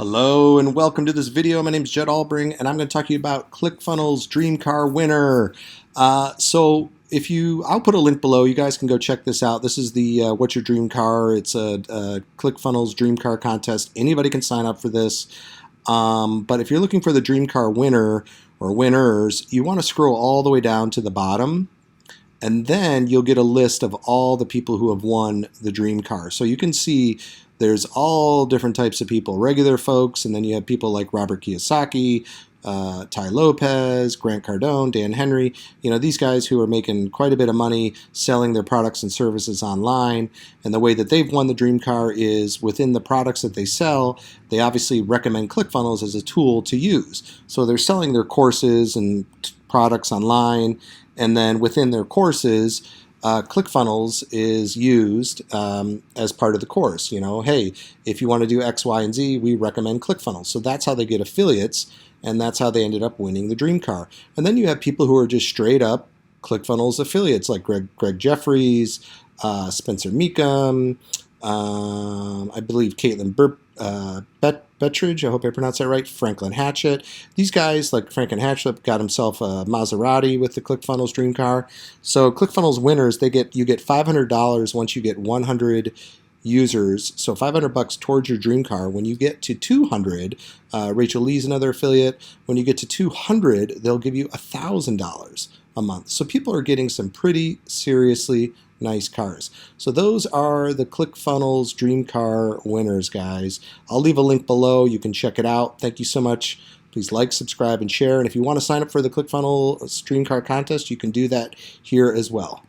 Hello and welcome to this video. My name is Jed Albring and I'm going to talk to you about ClickFunnels Dream Car Winner. I'll put a link below. You guys can go check this out. This is the What's Your Dream Car? It's a ClickFunnels Dream Car contest. Anybody can sign up for this. But if you're looking for the Dream Car winner or winners, you want to scroll all the way down to the bottom. And then you'll get a list of all the people who have won the Dream Car. So you can see there's all different types of people, regular folks, and then you have people like Robert Kiyosaki, Ty Lopez, Grant Cardone, Dan Henry. You know, these guys who are making quite a bit of money selling their products and services online. And the way that they've won the Dream Car is within the products that they sell, they obviously recommend ClickFunnels as a tool to use. So they're selling their courses and products online, and then within their courses, ClickFunnels is used as part of the course. You know, hey, if you want to do X, Y, and Z, we recommend ClickFunnels. So that's how they get affiliates, and that's how they ended up winning the Dream Car. And then you have people who are just straight up ClickFunnels affiliates, like Greg Jeffries, Spencer Meekum, I believe Caitlin Bettridge, I hope I pronounced that right, Franklin Hatchett. These guys, like Franklin Hatchett, got himself a Maserati with the ClickFunnels Dream Car. So ClickFunnels winners, you get $500 once you get 100 users. So $500 towards your Dream Car. When you get to 200, Rachel Lee's another affiliate. When you get to 200, they'll give you $1,000 a month. So people are getting some pretty seriously nice cars. So those are the ClickFunnels Dream Car winners, guys. I'll leave a link below. You can check it out. Thank you so much. Please like, subscribe, and share. And if you want to sign up for the ClickFunnels Dream Car contest, you can do that here as well.